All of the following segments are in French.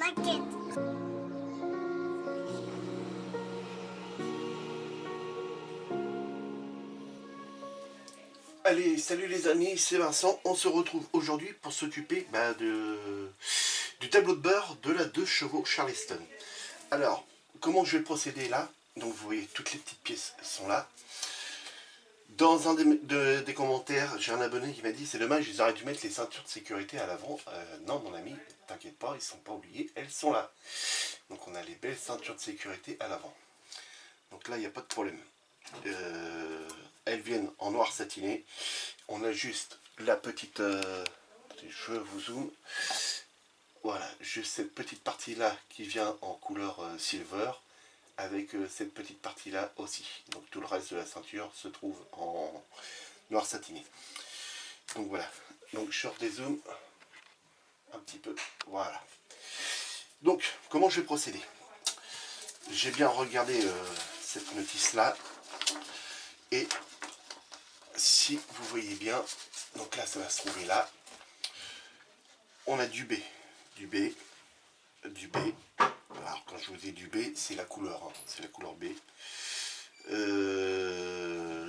maquette. Allez, salut les amis, c'est Vincent. On se retrouve aujourd'hui pour s'occuper du tableau de bord de la 2 chevaux Charleston. Alors, comment je vais procéder là? Donc vous voyez, toutes les petites pièces sont là. Dans un des commentaires, j'ai un abonné qui m'a dit: c'est dommage, ils auraient dû mettre les ceintures de sécurité à l'avant. Non mon ami, t'inquiète pas, ils ne sont pas oubliés, elles sont là. Donc on a les belles ceintures de sécurité à l'avant. Donc là, il n'y a pas de problème. Elles viennent en noir satiné. On a juste la petite... je vous zoome. Voilà, juste cette petite partie là qui vient en couleur silver, avec cette petite partie là aussi. Donc tout le reste de la ceinture se trouve en noir satiné. Donc voilà, donc je redézoome un petit peu, voilà. Donc comment je vais procéder? J'ai bien regardé cette notice là, et si vous voyez bien, donc là ça va se trouver là, on a du B, du B, du B. Alors quand je vous dis du B, c'est la couleur, hein, c'est la couleur B.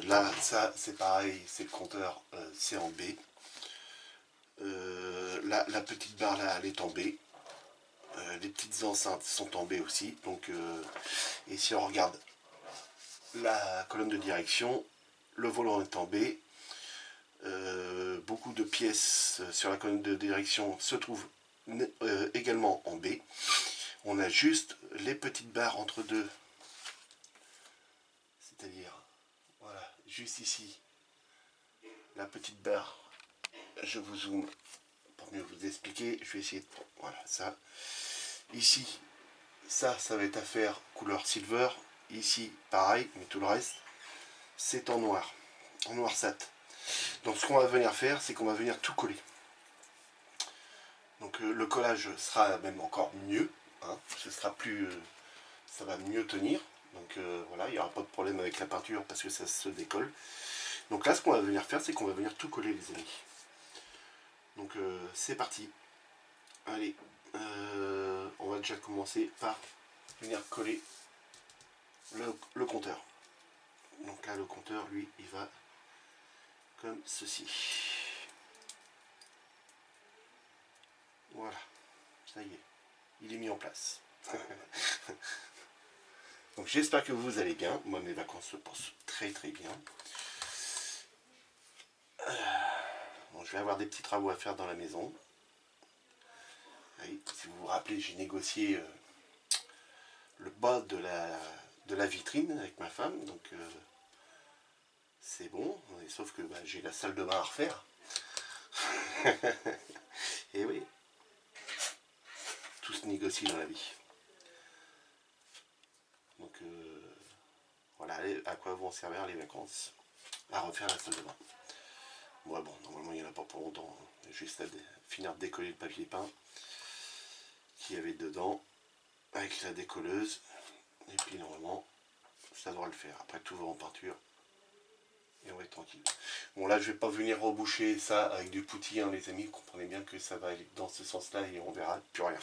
Là, ça c'est pareil, c'est le compteur, c'est en B. Là, la petite barre là, elle est en B. Les petites enceintes sont en B aussi. Donc, et si on regarde la colonne de direction, le volant est en B. Beaucoup de pièces sur la colonne de direction se trouvent également en B. On a juste les petites barres entre deux, c'est-à-dire, voilà, juste ici, la petite barre, je vous zoome pour mieux vous expliquer, je vais essayer de... Voilà, ça. Ici, ça va être à faire couleur silver. Ici, pareil, mais tout le reste, c'est en noir sat. Donc ce qu'on va venir faire, c'est qu'on va venir tout coller. Donc le collage sera même encore mieux, hein, ce sera plus... ça va mieux tenir. Donc voilà, il n'y aura pas de problème avec la peinture parce que ça se décolle. Donc là, ce qu'on va venir faire, c'est qu'on va venir tout coller, les amis. Donc c'est parti. Allez, on va déjà commencer par venir coller le compteur. Donc là, le compteur, lui, il va comme ceci. Voilà, ça y est, il est mis en place. Donc j'espère que vous allez bien. Moi, mes vacances se passent très très bien. Bon, je vais avoir des petits travaux à faire dans la maison. Et si vous vous rappelez, j'ai négocié le bas de la vitrine avec ma femme. Donc c'est bon. Sauf que bah, j'ai la salle de bain à refaire. Et oui, tout se négocie dans la vie. Donc voilà, à quoi vont servir les vacances? À refaire la salle de bain. Ouais, bon, normalement il n'y en a pas pour longtemps. Juste à finir de décoller le papier peint qu'il y avait dedans avec la décolleuse. Et puis normalement ça devra le faire. Après tout va en peinture et on va être tranquille. Bon, là je vais pas venir reboucher ça avec du poutis, hein, les amis. Comprenez bien que ça va aller dans ce sens là et on verra plus rien.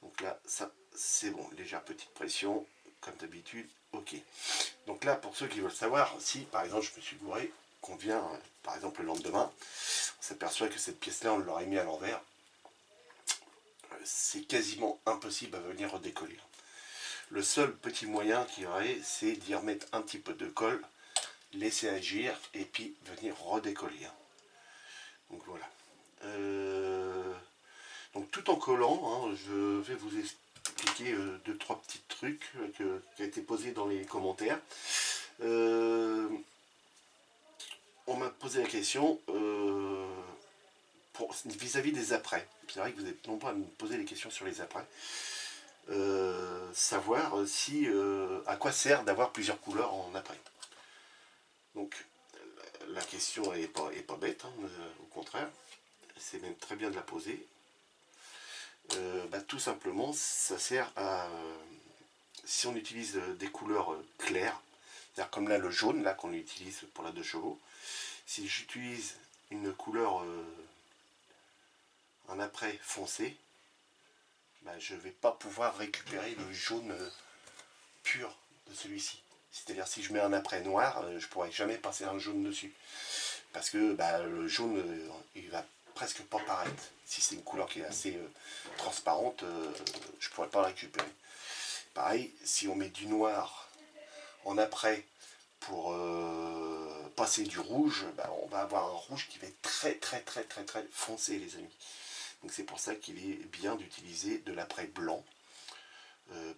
Donc là, ça c'est bon, légère petite pression comme d'habitude. Ok, donc là pour ceux qui veulent savoir, si par exemple je me suis gouré, qu'on vient par exemple le lendemain, on s'aperçoit que cette pièce là on l'aurait mis à l'envers, c'est quasiment impossible à venir redécoller. Le seul petit moyen qu'il y aurait, c'est d'y remettre un petit peu de colle, laisser agir et puis venir redécoller. Donc voilà. Donc tout en collant, hein, je vais vous expliquer 2-3 petits trucs qui ont été posés dans les commentaires. On m'a posé la question vis-à-vis des après. C'est vrai que vous êtes nombreux à me poser des questions sur les après. Savoir si à quoi sert d'avoir plusieurs couleurs en après. Donc la question est pas bête, hein, au contraire, c'est même très bien de la poser. Tout simplement, ça sert à, si on utilise des couleurs claires, c'est-à-dire comme là le jaune là qu'on utilise pour la 2 chevaux, si j'utilise une couleur un après foncé, bah, je ne vais pas pouvoir récupérer le jaune pur de celui-ci. C'est-à-dire si je mets un après noir, je ne pourrai jamais passer un jaune dessus. Parce que bah, le jaune, il va presque pas paraître. Si c'est une couleur qui est assez transparente, je ne pourrais pas la récupérer. Pareil, si on met du noir en après pour passer du rouge, bah, on va avoir un rouge qui va être très foncé, les amis. Donc c'est pour ça qu'il est bien d'utiliser de l'apprêt blanc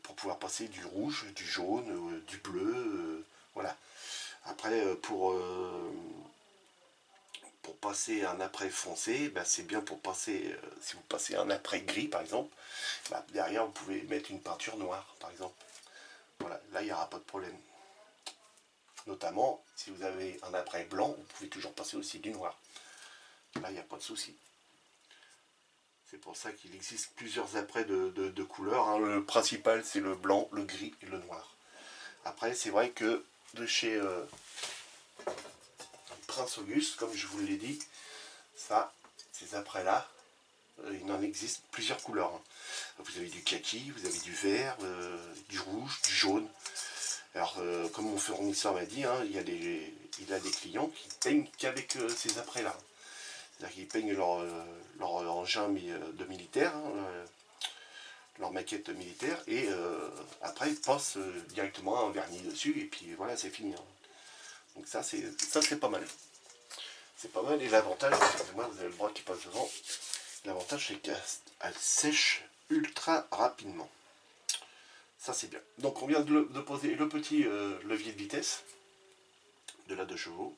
pour pouvoir passer du rouge, du jaune, du bleu, voilà. Après pour passer un apprêt foncé, bah, c'est bien pour passer, si vous passez un apprêt gris par exemple, bah, derrière vous pouvez mettre une peinture noire par exemple. Voilà, là il n'y aura pas de problème. Notamment, si vous avez un apprêt blanc, vous pouvez toujours passer aussi du noir. Là, il n'y a pas de souci. C'est pour ça qu'il existe plusieurs apprêts de couleurs. Hein. Le principal, c'est le blanc, le gris et le noir. Après, c'est vrai que de chez Prince Auguste, comme je vous l'ai dit, ça, ces apprêts-là, il en existe plusieurs couleurs. Hein. Vous avez du kaki, vous avez du vert, du rouge, du jaune. Alors, comme mon fournisseur m'a dit, hein, il a des clients qui peignent qu'avec ces apprêts-là. C'est-à-dire qu'ils peignent leur engin de militaire, hein, leur maquette militaire, et après ils passent directement un vernis dessus, et puis voilà, c'est fini. Hein. Donc ça c'est pas mal. C'est pas mal, et l'avantage, excusez-moi, vous avez le bras qui passe devant, l'avantage c'est qu'elle sèche ultra rapidement. Ça c'est bien. Donc on vient de poser le petit levier de vitesse de la 2 chevaux.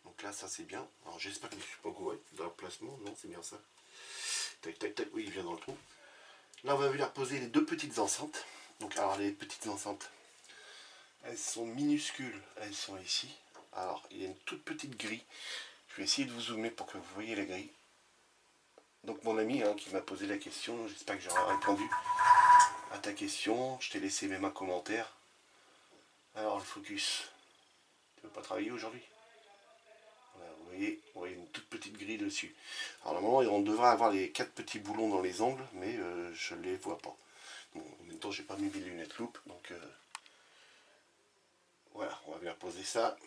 Donc là ça c'est bien. Alors j'espère que je ne suis pas gouré dans le placement. Non, c'est bien ça. Tac tac tac, oui il vient dans le trou. Là on va venir poser les deux petites enceintes. Donc alors les petites enceintes, elles sont minuscules, elles sont ici. Alors il y a une toute petite grille. Je vais essayer de vous zoomer pour que vous voyez la grille. Donc mon ami hein, qui m'a posé la question, j'espère que j'aurai répondu à ta question. Je t'ai laissé même un commentaire. Alors le focus, tu veux pas travailler aujourd'hui? Voilà, vous voyez une toute petite grille dessus. Alors normalement on devrait avoir les 4 petits boulons dans les angles, mais je ne les vois pas. Bon, en même temps j'ai pas mis mes lunettes loupe, donc voilà, on va bien poser ça.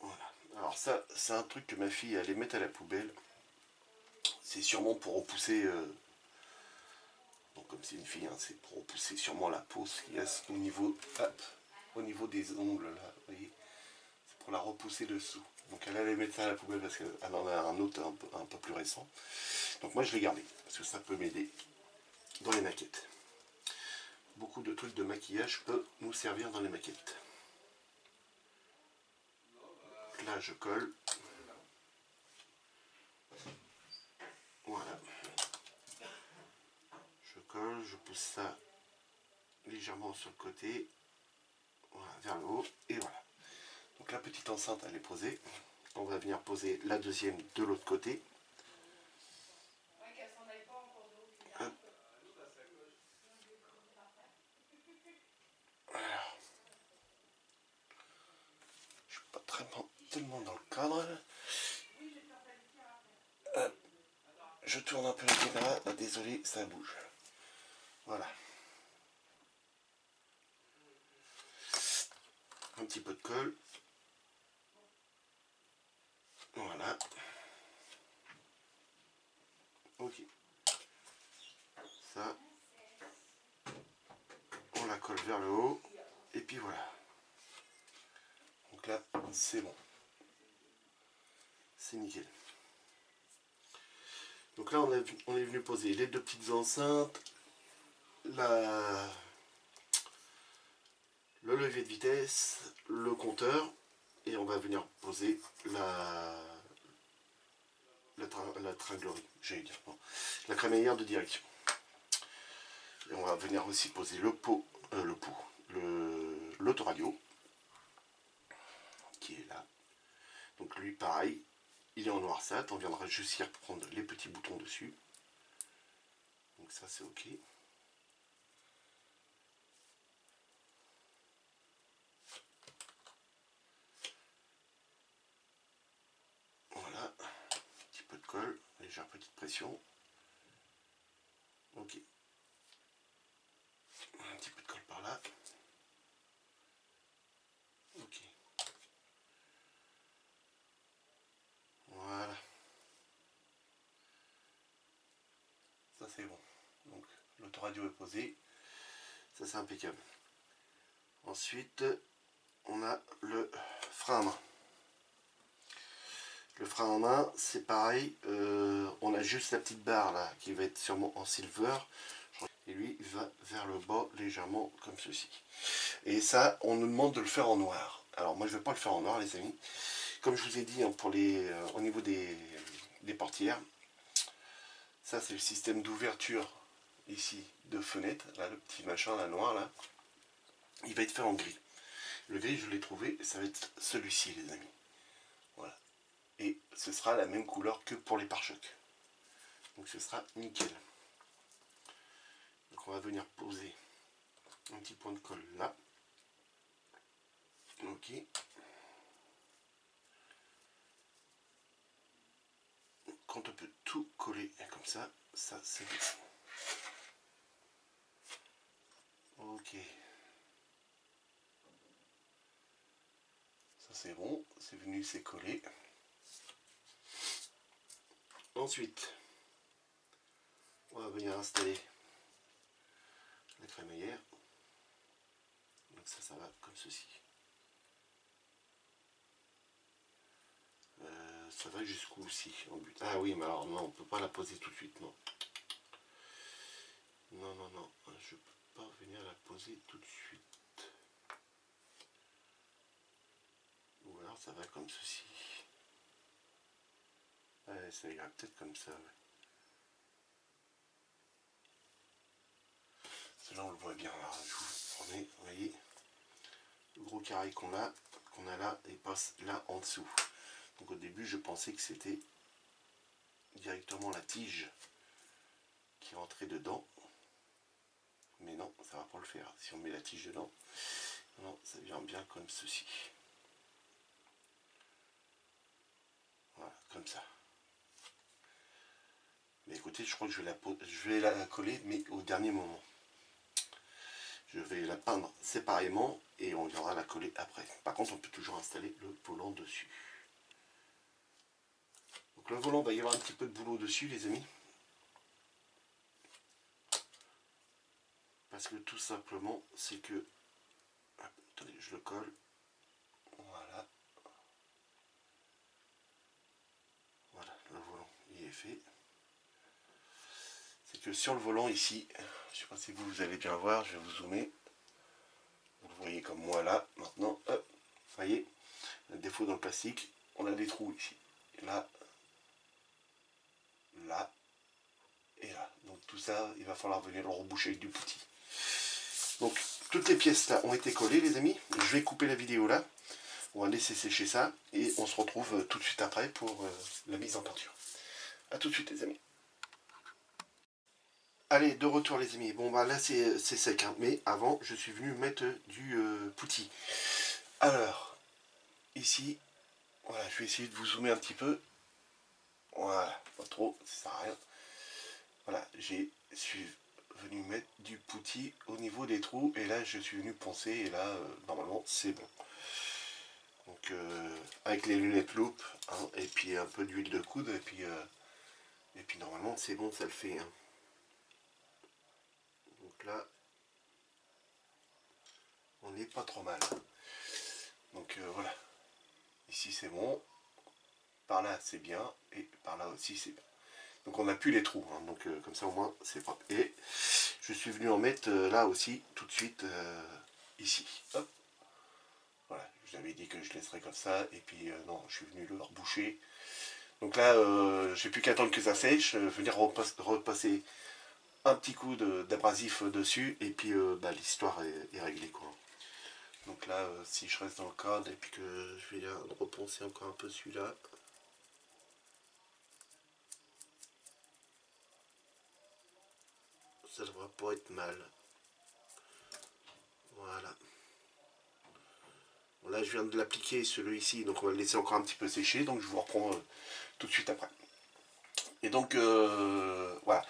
Voilà. Alors ça, c'est un truc que ma fille allait mettre à la poubelle. C'est sûrement pour repousser, donc comme c'est une fille, hein, c'est pour repousser sûrement la peau qui est au niveau, hop, au niveau des ongles là, vous voyez. C'est pour la repousser dessous. Donc elle allait mettre ça à la poubelle parce qu'elle en a un autre un peu plus récent. Donc moi je l'ai gardé parce que ça peut m'aider dans les maquettes. Beaucoup de trucs de maquillage peuvent nous servir dans les maquettes. Là je colle. Voilà. Je colle, je pousse ça légèrement sur le côté. Voilà, vers le haut. Et voilà. Donc la petite enceinte elle est posée. On va venir poser la deuxième de l'autre côté. Hop. Alors, je suis pas tellement dans le cadre. Hop. Je tourne un peu la caméra. Ah, désolé, ça bouge. Voilà. Un petit peu de colle. Voilà. Ok. Ça, on la colle vers le haut. Et puis voilà. Donc là, c'est bon. C'est nickel. Donc là, on est venu poser les deux petites enceintes, le levier de vitesse, le compteur, et on va venir poser la tringlerie, j'allais dire, non, la crémaillère de direction. Et on va venir aussi poser l'autoradio, qui est là. Donc lui, pareil, il est en noir sat, on viendra juste y reprendre les petits boutons dessus. Donc ça, c'est ok. Voilà, un petit peu légère petite pression. Ok. Un petit peu de colle par là. Ok. Voilà. Ça c'est bon. Donc l'autoradio est posé. Ça c'est impeccable. Ensuite, on a le frein à main. Le frein à main, c'est pareil. On a juste la petite barre là qui va être sûrement en silver. Et lui, il va vers le bas légèrement comme ceci. Et ça, on nous demande de le faire en noir. Alors moi, je ne vais pas le faire en noir, les amis. Comme je vous ai dit, hein, pour au niveau des portières, ça c'est le système d'ouverture ici de fenêtre. Là, le petit machin, là, noir, là. Il va être fait en gris. Le gris, je l'ai trouvé, ça va être celui-ci, les amis. Voilà. Et ce sera la même couleur que pour les pare-chocs. Donc ce sera nickel. Donc on va venir poser un petit point de colle là. Ok. Quand on peut tout coller comme ça c'est bien. Ok. Ça c'est bon, c'est venu, c'est collé. Ensuite, on va venir installer la crémaillère. Donc ça va comme ceci. Ça va jusqu'où aussi en but. Ah oui, mais alors non, on peut pas la poser tout de suite, non. Non, non, non, je peux pas venir la poser tout de suite. Ou alors ça va comme ceci. Ouais, ça ira peut-être comme ça, ouais. Là on le voit bien, là, je vous remets, vous voyez, le gros carré qu'on a là, il passe là en dessous. Donc au début je pensais que c'était directement la tige qui rentrait dedans, mais non, ça va pas le faire. Si on met la tige dedans, non, ça vient bien comme ceci. Voilà, comme ça. Mais écoutez, je crois que je vais la coller, mais au dernier moment. Je vais la peindre séparément et on viendra la coller après. Par contre, on peut toujours installer le volant dessus. Donc le volant, va y avoir un petit peu de boulot dessus, les amis. Parce que tout simplement, c'est que... Attendez, je le colle. Voilà. Voilà, le volant, il est fait. C'est que sur le volant ici, je ne sais pas si vous allez bien voir, je vais vous zoomer. Vous le voyez comme moi là, maintenant, hop, vous voyez, le défaut dans le plastique, on a des trous ici. Et là, là, et là. Donc tout ça, il va falloir venir le reboucher avec du petit. Donc toutes les pièces là ont été collées, les amis. Je vais couper la vidéo là. On va laisser sécher ça et on se retrouve tout de suite après pour la mise en peinture. A tout de suite, les amis. Allez, de retour, les amis. Bon bah là c'est sec, hein. Mais avant je suis venu mettre du pouti. Alors ici, voilà, je vais essayer de vous zoomer un petit peu. Voilà, pas trop, ça sert à rien. Voilà, je suis venu mettre du pouti au niveau des trous et là je suis venu poncer et là normalement c'est bon. Donc avec les lunettes loupe, hein, et puis un peu d'huile de coude et puis normalement c'est bon, ça le fait. Hein. Donc là on n'est pas trop mal. Donc voilà, ici c'est bon, par là c'est bien et par là aussi c'est bien. Donc on n'a plus les trous, hein, donc comme ça au moins c'est propre. Et je suis venu en mettre là aussi tout de suite ici. Hop. Voilà, je vous avais dit que je laisserais comme ça et puis non, je suis venu le reboucher. Donc là j'ai plus qu'à attendre que ça sèche, venir repasser un petit coup d'abrasif dessus et puis bah, l'histoire est réglée quoi. Donc là si je reste dans le cadre et puis que je vais reponcer encore un peu celui-là. Ça devrait pas être mal. Voilà. Bon, là je viens de l'appliquer celui-ci, donc on va le laisser encore un petit peu sécher, donc je vous reprends tout de suite après. Et donc, voilà.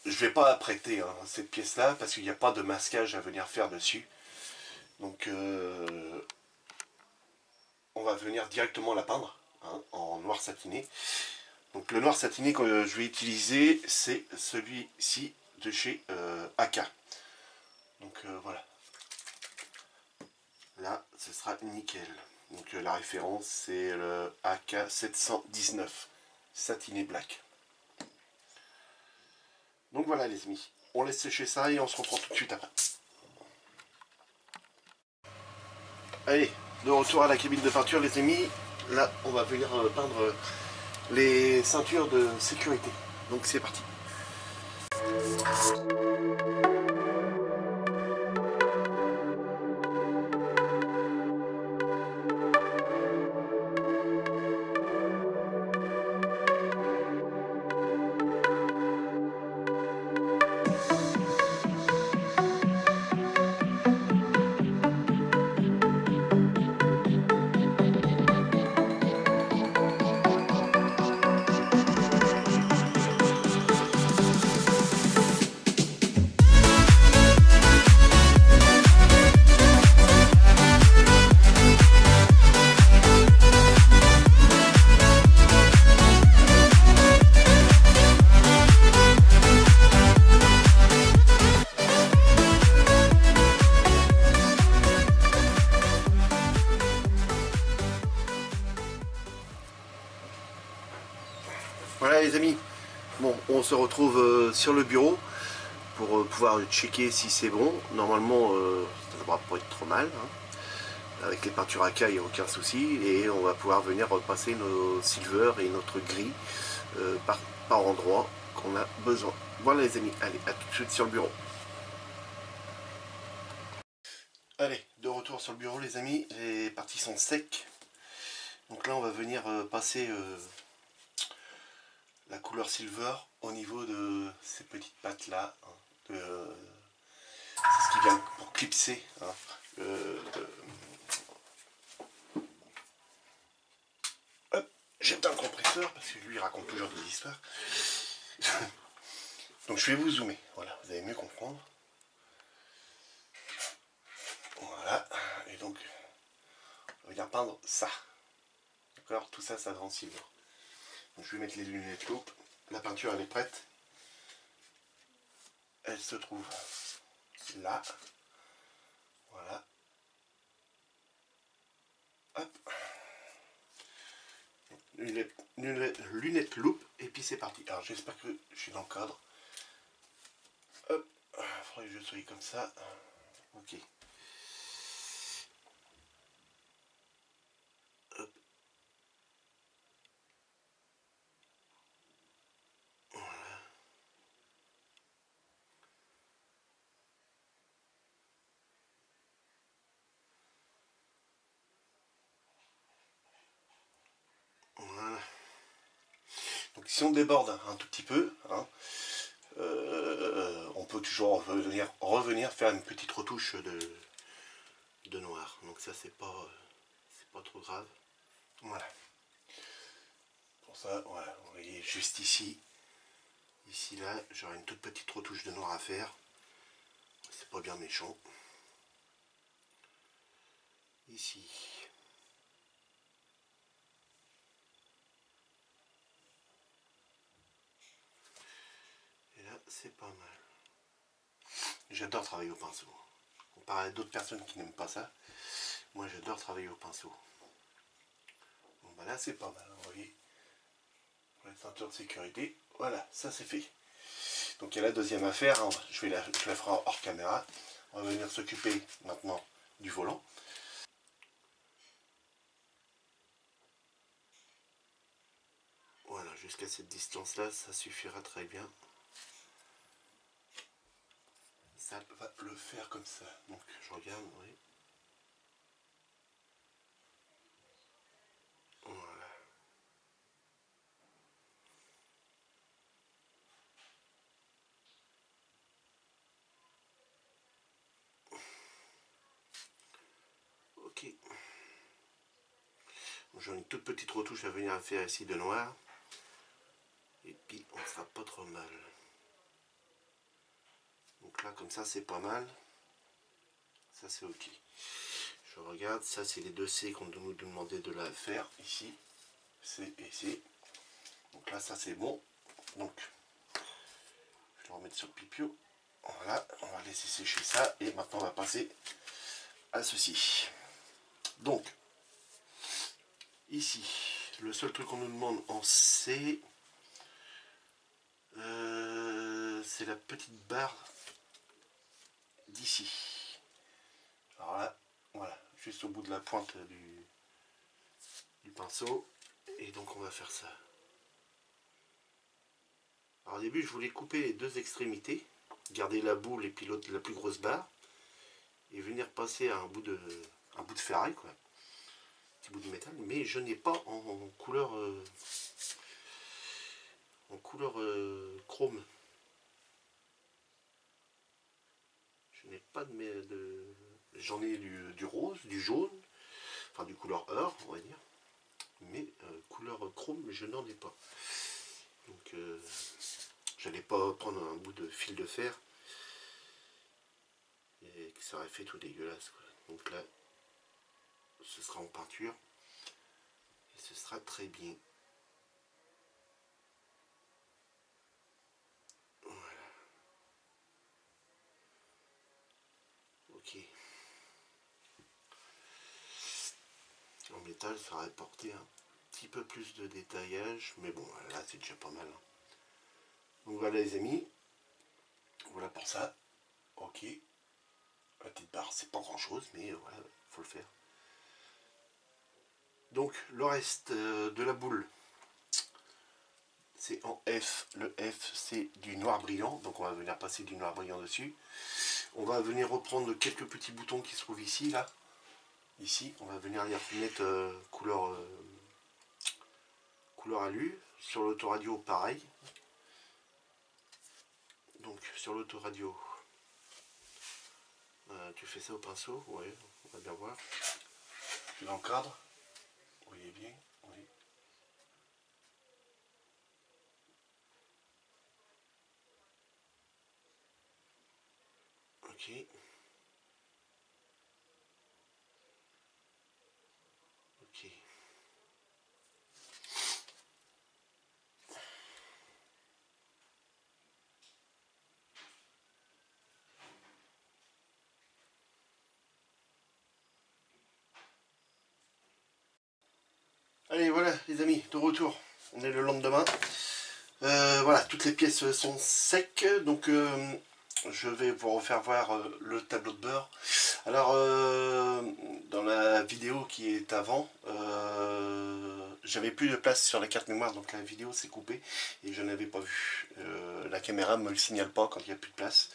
Je vais pas apprêter hein, cette pièce-là parce qu'il n'y a pas de masquage à venir faire dessus. Donc, on va venir directement la peindre hein, en noir satiné. Donc, le noir satiné que je vais utiliser, c'est celui-ci de chez AK. Donc, voilà. Là, ce sera nickel. Donc, la référence, c'est le AK 719 satiné black. Donc voilà les amis, on laisse sécher ça et on se reprend tout de suite après. Allez, de retour à la cabine de peinture les amis. Là, on va venir peindre les ceintures de sécurité. Donc c'est parti. Voilà les amis, bon, on se retrouve sur le bureau pour pouvoir checker si c'est bon. Normalement, ça ne devra pas être trop mal. Hein. Avec les peintures AK, il n'y a aucun souci. Et on va pouvoir venir repasser nos silver et notre gris par endroit qu'on a besoin. Voilà les amis, allez, à tout de suite sur le bureau. Allez, de retour sur le bureau les amis, les parties sont secs. Donc là on va venir passer la couleur silver au niveau de ces petites pattes là. Hein, c'est ce qui vient pour clipser. Hein, hop, j'éteins le compresseur parce que lui il raconte toujours des histoires. Donc je vais vous zoomer, voilà, vous allez mieux comprendre. Voilà, et donc on va venir peindre ça. D'accord, tout ça, ça va en silver. Donc je vais mettre les lunettes loupe. La peinture elle est prête. Elle se trouve là. Voilà. Hop. Lunettes loupe et puis c'est parti. Alors j'espère que je suis dans le cadre. Hop. Il faudrait que je sois comme ça. Ok. Hop. Voilà. Voilà. Donc si on déborde un tout petit peu, hein, on peut toujours revenir faire une petite retouche de noir. Donc ça c'est pas trop grave. Voilà. Pour ça, voilà, vous voyez juste ici. Ici là, j'aurai une toute petite retouche de noir à faire. C'est pas bien méchant. Ici. Et là, c'est pas mal. J'adore travailler au pinceau. Comparé à d'autres personnes qui n'aiment pas ça, moi j'adore travailler au pinceau. Bon bah là c'est pas mal, vous voyez. Pour la ceinture de sécurité, voilà, ça c'est fait. Donc il y a la deuxième affaire, hein. je la ferai hors caméra. On va venir s'occuper maintenant du volant. Voilà, jusqu'à cette distance-là, ça suffira très bien. Ça va le faire comme ça. Donc je regarde, oui. Voilà. Ok. J'ai une toute petite retouche à venir faire ici de noir. sera pas trop mal. Donc là, comme ça, c'est pas mal. Ça, c'est ok. Je regarde, ça, c'est les deux C qu'on nous demandait de la faire ici. C et C. Donc là, ça, c'est bon. Donc, je vais le remettre sur le pipio. Voilà, on va laisser sécher ça. Et maintenant, on va passer à ceci. Donc, ici, le seul truc qu'on nous demande en C, c'est la petite barre d'ici. Alors là, voilà, juste au bout de la pointe du pinceau. Et donc on va faire ça. Alors au début, je voulais couper les deux extrémités, garder la boule et puis l'autre, la plus grosse barre, et venir passer à un bout de ferraille, quoi. Un petit bout de métal, mais je n'ai pas en couleur chrome. Je n'ai pas de j'en ai du rose, du jaune, enfin du couleur or, on va dire, mais couleur chrome, je n'en ai pas. Donc j'allais pas prendre un bout de fil de fer et que ça aurait fait tout dégueulasse, quoi. Donc là, ce sera en peinture et ce sera très bien. Voilà. Ok. En métal, ça aurait porté un petit peu plus de détaillage, mais bon, là c'est déjà pas mal. Donc voilà les amis, voilà pour ça. Ok. La petite barre, c'est pas grand chose, mais voilà, faut le faire. Donc le reste de la boule, c'est en F. Le F, c'est du noir brillant, donc on va venir passer du noir brillant dessus. On va venir reprendre quelques petits boutons qui se trouvent ici, là. Ici, on va venir les mettre couleur alu. Sur l'autoradio, pareil. Donc sur l'autoradio, tu fais ça au pinceau, ouais, on va bien voir. Tu l'encadres, vous voyez bien, oui. Ok. Ok. Allez, voilà les amis, de retour. On est le lendemain. Voilà, toutes les pièces sont secs, donc je vais vous refaire voir le tableau de bord. Alors, dans la vidéo qui est avant, j'avais plus de place sur la carte mémoire, donc la vidéo s'est coupée et je n'avais pas vu. La caméra ne me le signale pas quand il n'y a plus de place.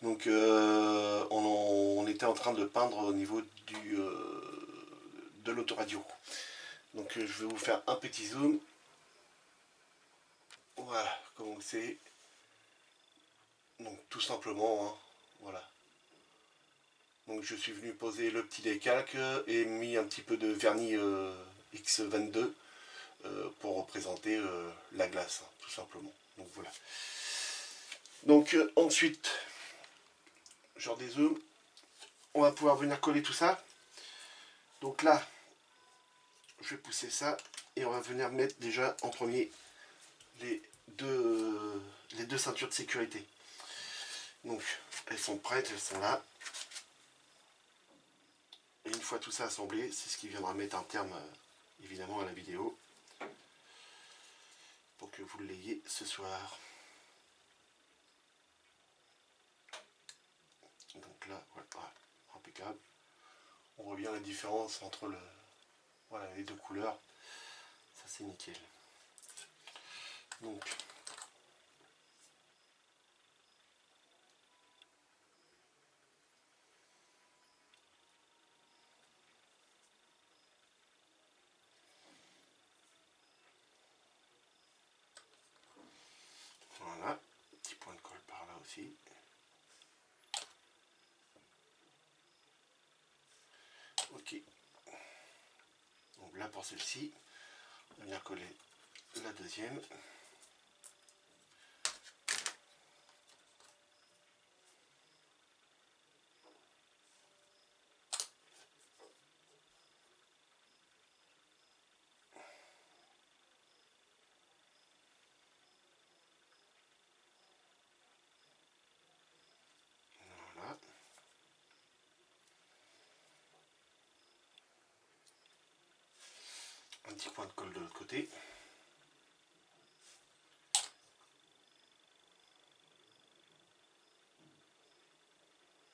Donc, on était en train de peindre au niveau de l'autoradio. Donc, je vais vous faire un petit zoom. Voilà, comme c'est. Donc tout simplement, hein, voilà. Donc je suis venu poser le petit décalque et mis un petit peu de vernis X22 pour représenter la glace, hein, tout simplement. Donc voilà. Donc ensuite, genre des zooms, on va pouvoir venir coller tout ça. Donc là, je vais pousser ça et on va venir mettre déjà en premier les deux ceintures de sécurité. Donc elles sont prêtes, elles sont là. Et une fois tout ça assemblé, c'est ce qui viendra mettre un terme évidemment à la vidéo pour que vous l'ayez ce soir. Donc là, voilà, impeccable. On voit bien la différence entre voilà, les deux couleurs. Ça c'est nickel. Donc voilà, petit point de colle par là aussi. Ok. Donc là pour celle-ci, on va venir coller la deuxième. Un petit point de colle de l'autre côté.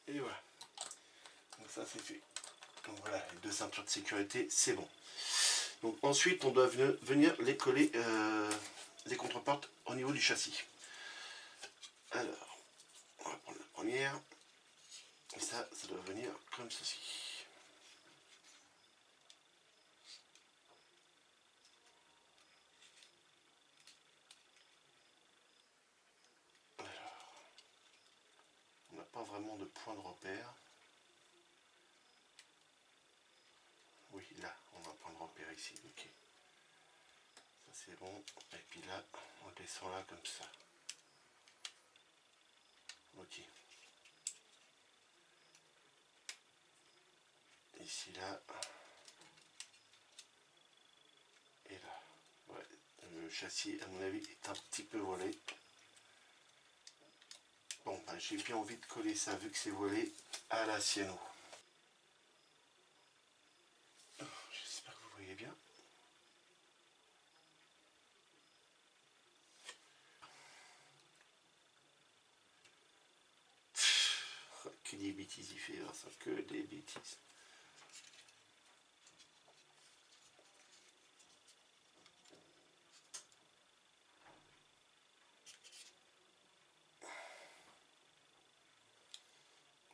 Et voilà. Donc ça c'est fait. Donc voilà, les deux ceintures de sécurité, c'est bon. Donc ensuite on doit venir les coller les contreportes au niveau du châssis. Alors, on va prendre la première. Et ça doit venir comme ceci. Alors, on n'a pas vraiment de point de repère. Oui, là, on a un point de repère ici. Ok. Ça c'est bon. Et puis là, on descend là comme ça. Ok. Ici, là. Et là. Ouais. Le châssis, à mon avis, est un petit peu voilé. Bon, bah, j'ai bien envie de coller ça, vu que c'est voilé, à la Sienno. J'espère que vous voyez bien. Que des bêtises il fait, Vincent, que des bêtises.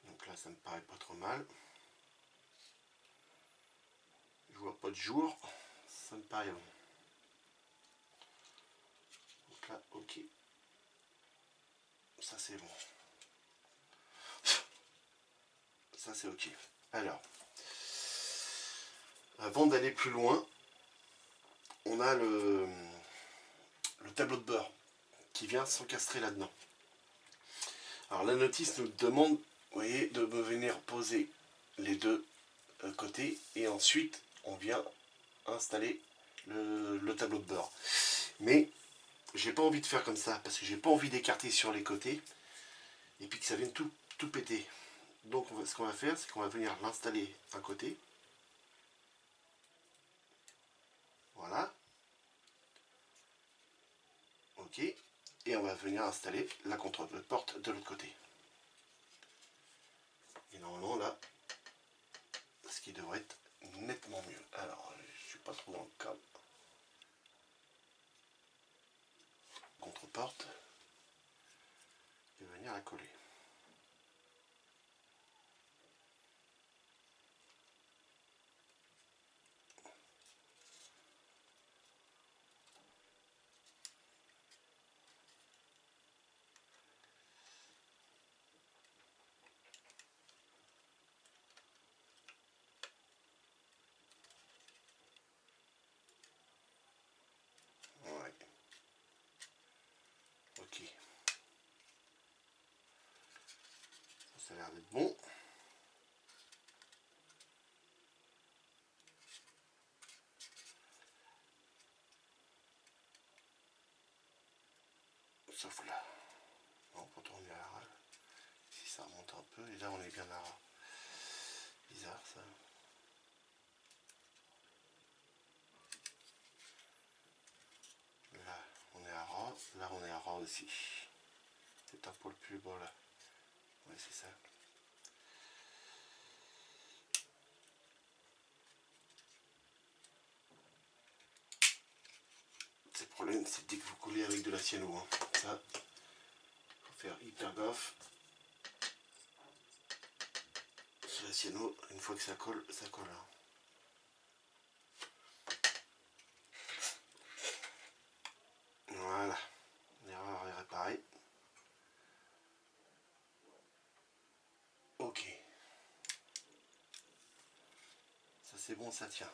Donc là, ça me paraît pas trop mal. Je vois pas de jour, ça me paraît bon. Donc là, ok. Ça c'est bon. Ça c'est ok. Alors, avant d'aller plus loin, on a le tableau de bord qui vient s'encastrer là-dedans. Alors la notice nous demande, vous voyez, de venir poser les deux côtés et ensuite on vient installer le tableau de bord. Mais j'ai pas envie de faire comme ça parce que j'ai pas envie d'écarter sur les côtés et puis que ça vienne tout péter. Donc ce qu'on va faire, c'est qu'on va venir l'installer d'un côté. Voilà. Ok. Et on va venir installer la contre-porte de l'autre côté. Et normalement là, ce qui devrait être nettement mieux. Alors, je suis pas trop dans le câble. Contre-porte. Et venir la coller. Ouais. Ok. Ça a l'air d'être bon. Sauf là. Non, quand on est à la râle. Si ça remonte un peu, et là on est bien à ras. Bizarre ça. Là on est à ras, là on est à ras aussi. C'est un poil plus bas là. Ouais, c'est ça. Le problème, c'est dès que vous collez avec de la cyano. Hein. Ça, faut faire hyper gaffe. Sur la cyano, une fois que ça colle, ça colle. Hein. Voilà. L'erreur est réparée. Ok. Ça c'est bon, ça tient.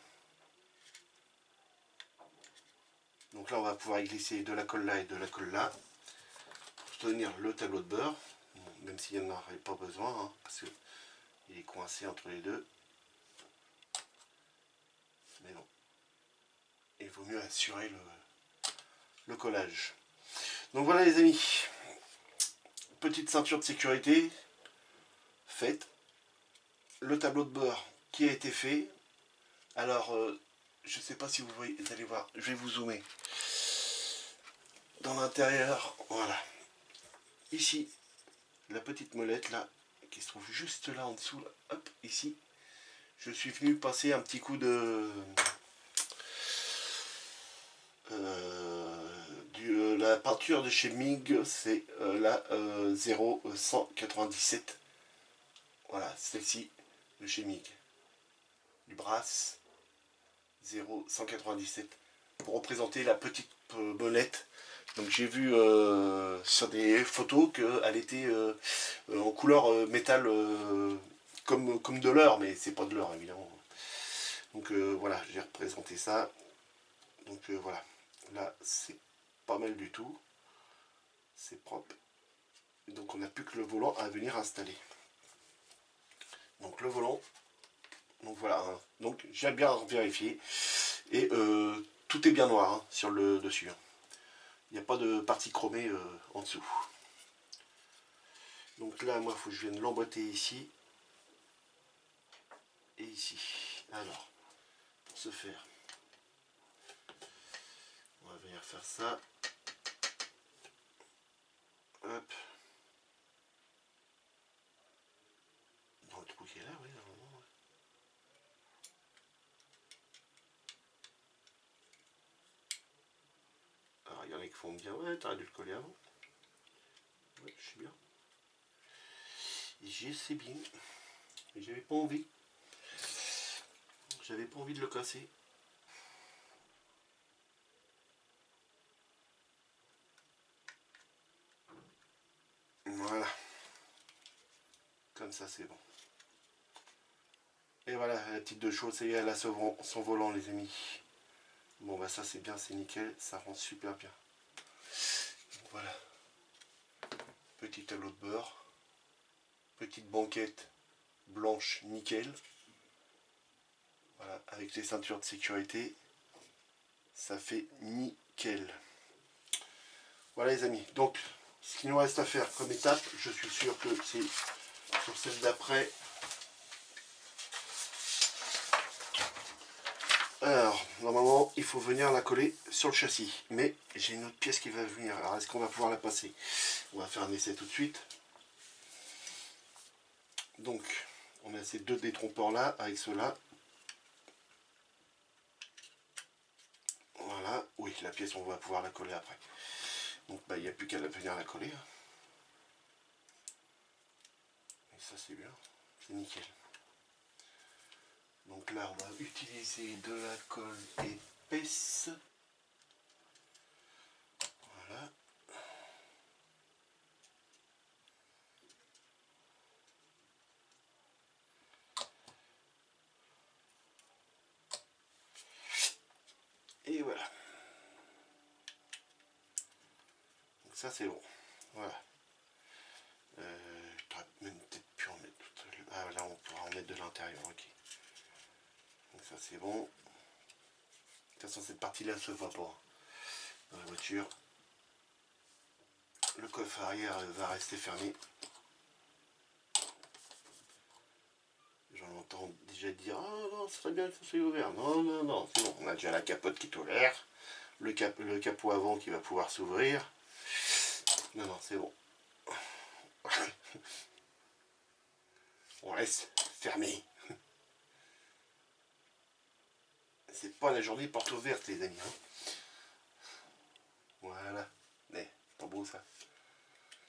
Donc là, on va pouvoir y glisser de la colle là et de la colle là. Pour tenir le tableau de beurre. Bon, même s'il n'y en aurait pas besoin, hein, parce qu'il est coincé entre les deux. Mais non. Il vaut mieux assurer le collage. Donc voilà les amis. Petite ceinture de sécurité faite. Le tableau de bord qui a été fait. Alors, Je sais pas si vous voyez, vous allez voir, je vais vous zoomer. Dans l'intérieur, voilà. Ici, la petite molette là, qui se trouve juste là en dessous, là, hop, ici. Je suis venu passer un petit coup de... la peinture de chez MIG, c'est la 0197. Voilà, celle-ci, de chez MIG. Du Brass 0197. Pour représenter la petite molette. Donc j'ai vu sur des photos qu'elle était en couleur métal comme de l'or, mais c'est pas de l'or évidemment. Donc voilà, j'ai représenté ça. Donc voilà, là c'est pas mal du tout. C'est propre. Donc on n'a plus que le volant à venir installer. Donc le volant, donc voilà, hein. Donc j'ai bien vérifié. Et tout est bien noir hein, sur le dessus. Hein. Il n'y a pas de partie chromée en dessous. Donc là, moi, il faut que je vienne l'emboîter ici. Et ici. Alors, pour ce faire, on va venir faire ça. Hop. Dans le trou qui est là, oui, normalement. Ouais. Alors, il y en a qui font bien. Ouais, t'aurais dû le coller avant. Ouais, je sais bien. Je sais bien. Mais j'avais pas envie. J'avais pas envie de le casser. Voilà. Comme ça, c'est bon. Et voilà, la petite de chose, c'est elle a son volant, les amis. Bon, bah ça, c'est bien, c'est nickel. Ça rend super bien. Donc, voilà. Petit tableau de bord. Petite banquette blanche nickel. Voilà, avec les ceintures de sécurité. Ça fait nickel. Voilà les amis. Donc, ce qu'il nous reste à faire comme étape, je suis sûr que c'est sur celle d'après. Alors, normalement, il faut venir la coller sur le châssis. Mais j'ai une autre pièce qui va venir. Alors, est-ce qu'on va pouvoir la passer? On va faire un essai tout de suite. Donc, on a ces deux détrompeurs là, avec ceux-là. Voilà. Oui, la pièce, on va pouvoir la coller après. Donc, bah, il n'y a plus qu'à venir la coller. Et ça, c'est bien. C'est nickel. Donc là, on va utiliser de la colle épaisse. Voilà. Et voilà. Donc ça, c'est bon. Voilà. J'aurais même peut-être pu en mettre tout. Ah, là, on pourra en mettre de l'intérieur. Ok. Donc ça, c'est bon. De toute façon, cette partie-là ne se voit pas dans la voiture. Le coffre arrière va rester fermé. J'en entends déjà dire ah non, ce serait bien que ça soit ouvert. Non, non, non, c'est bon. On a déjà la capote qui est ouverte. Le capot avant qui va pouvoir s'ouvrir. Non, non, c'est bon. On laisse fermer. C'est pas la journée porte ouverte, les amis. Hein. Voilà. Mais, c'est pas beau ça.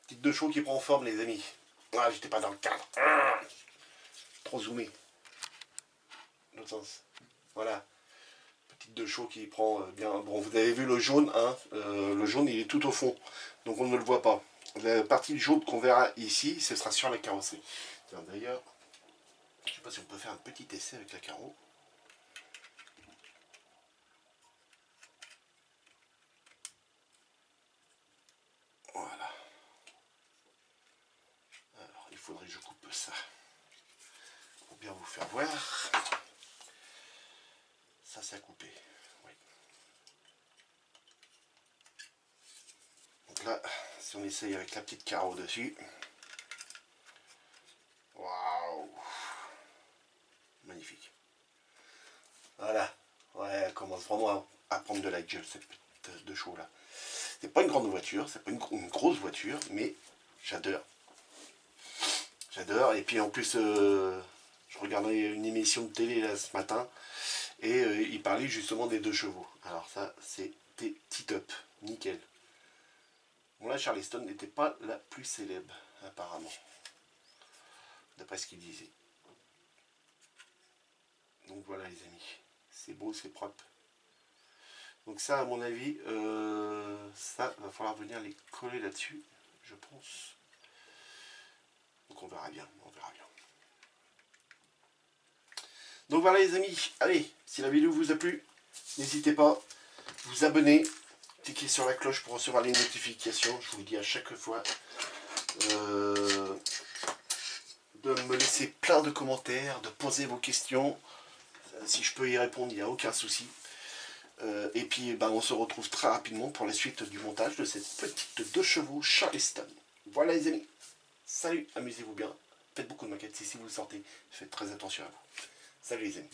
Petite de chaud qui prend forme, les amis. Ah, j'étais pas dans le cadre. Ah, trop zoomé. L'autre sens. Voilà. Petite de chaud qui prend bien. Bon, vous avez vu le jaune, hein. Le jaune, il est tout au fond. Donc on ne le voit pas. La partie jaune qu'on verra ici, ce sera sur la carrosserie. D'ailleurs, je ne sais pas si on peut faire un petit essai avec la carreau. Voilà. Alors, il faudrait que je coupe ça pour bien vous faire voir. Ça, c'est à couper. Oui. Donc là, si on essaye avec la petite carreau dessus. Waouh! Magnifique. Voilà. Ouais, commence vraiment à prendre de la gueule, cette petite 2 chevaux là. C'est pas une grande voiture, c'est pas une grosse voiture, mais j'adore. J'adore. Et puis en plus, je regardais une émission de télé là, ce matin, et il parlait justement des 2 chevaux. Alors ça, c'était tip-top, nickel. Bon là, Charleston n'était pas la plus célèbre, apparemment, d'après ce qu'il disait. Donc voilà les amis, c'est beau, c'est propre. Donc ça, à mon avis, ça va falloir venir les coller là-dessus, je pense. Donc on verra bien, on verra bien. Donc voilà les amis, allez, si la vidéo vous a plu, n'hésitez pas à vous abonner, cliquez sur la cloche pour recevoir les notifications. Je vous le dis à chaque fois. De me laisser plein de commentaires, de poser vos questions. Si je peux y répondre, il n'y a aucun souci. Et puis on se retrouve très rapidement pour la suite du montage de cette petite 2 chevaux Charleston. Voilà les amis, salut, amusez-vous bien, faites beaucoup de maquettes, si vous sortez, faites très attention à vous. Salut les amis.